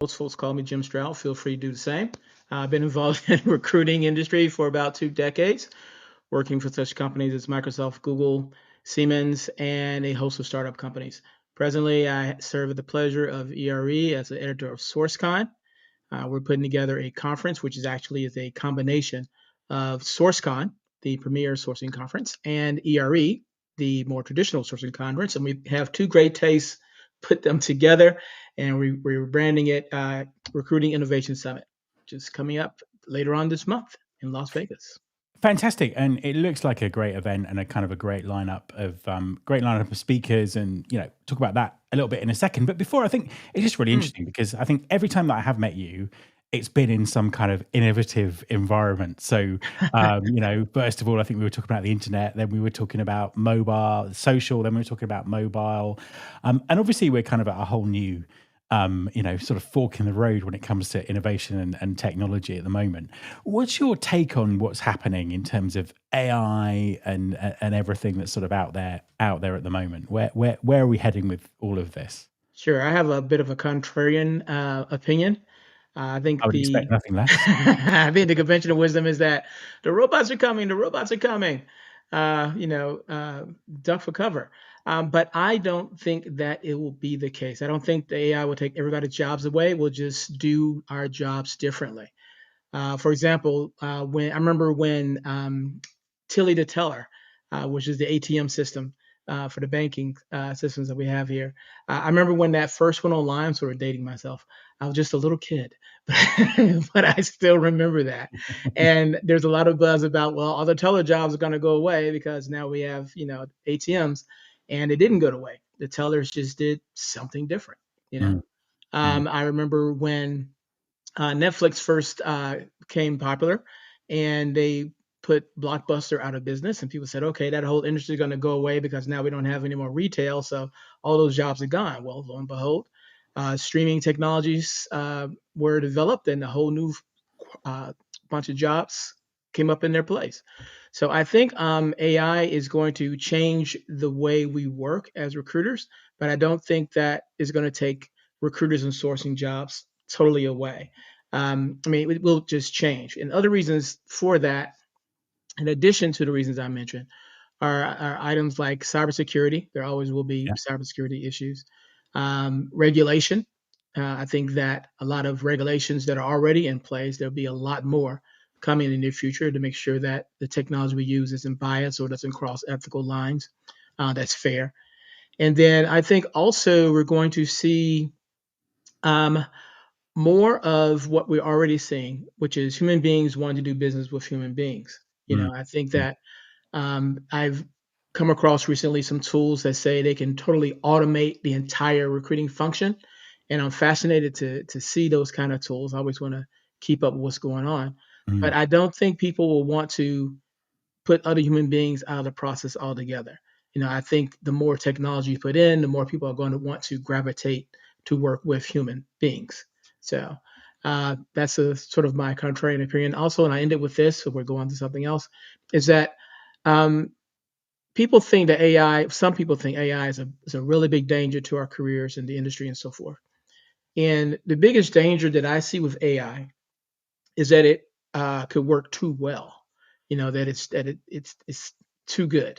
Most folks call me Jim Stroud. Feel free to do the same. I've been involved in the recruiting industry for about 2 decades, working for such companies as Microsoft, Google, Siemens, and a host of startup companies. Presently, I serve with the pleasure of ERE as the editor of SourceCon. We're putting together a conference, which is a combination of SourceCon, the premier sourcing conference, and ERE, the more traditional sourcing conference. And we have two great tastes, put them together, and we're branding it Recruiting Innovation Summit, which is coming up later on this month in Las Vegas. Fantastic, and it looks like a great event and a kind of a great lineup of speakers, and talk about that a little bit in a second. But before, I think it's just really Mm. interesting because I think every time that I have met you, it's been in some kind of innovative environment. So, first of all, I think we were talking about the internet, then we were talking about mobile, social, then we were talking about mobile, and obviously we're kind of at a whole new sort of fork in the road when it comes to innovation and technology at the moment. What's your take on what's happening in terms of AI and everything that's sort of out there at the moment? Where are we heading with all of this? Sure, I have a bit of a contrarian opinion. I I think would the expect nothing less. I think the conventional wisdom is that the robots are coming. The robots are coming. Uh, you know, uh, Duck for cover. But I don't think that it will be the case. I don't think the AI will take everybody's jobs away. We'll just do our jobs differently. For example, when I remember when Tilly the Teller, which is the ATM system for the banking systems that we have here. I remember when that first went online. I'm sort of dating myself. I was just a little kid, but I still remember that. And there's a lot of buzz about, well, all the teller jobs are going to go away because now we have, ATMs, and it didn't go away. The tellers just did something different. You know, Mm, mm, I remember when Netflix first became popular, and they put Blockbuster out of business, and people said, okay, that whole industry is going to go away because now we don't have any more retail, so all those jobs are gone. Well, lo and behold, streaming technologies were developed, and a whole new uh, bunch of jobs came up in their place. So I think AI is going to change the way we work as recruiters, but I don't think that is going to take recruiters and sourcing jobs totally away. I mean, it will just change. And other reasons for that, in addition to the reasons I mentioned, are items like cybersecurity. There always will be yeah. cybersecurity issues. Regulation. I think that a lot of regulations that are already in place, there'll be a lot more coming in the near future to make sure that the technology we use isn't biased or doesn't cross ethical lines. That's fair. And then I think also we're going to see um, more of what we're already seeing, which is human beings wanting to do business with human beings. Mm, I think mm, that I've come across recently some tools that say they can totally automate the entire recruiting function, and I'm fascinated to see those kind of tools. I always want to keep up with what's going on, but mm. I don't think people will want to put other human beings out of the process altogether. I think the more technology you put in, the more people are going to want to gravitate to work with human beings. So that's a sort of my contrarian opinion. Also, and I end it with this, so we're going to something else, is that um, some people think AI is a really big danger to our careers in the industry and so forth. And the biggest danger that I see with AI is that it could work too well. That it's too good.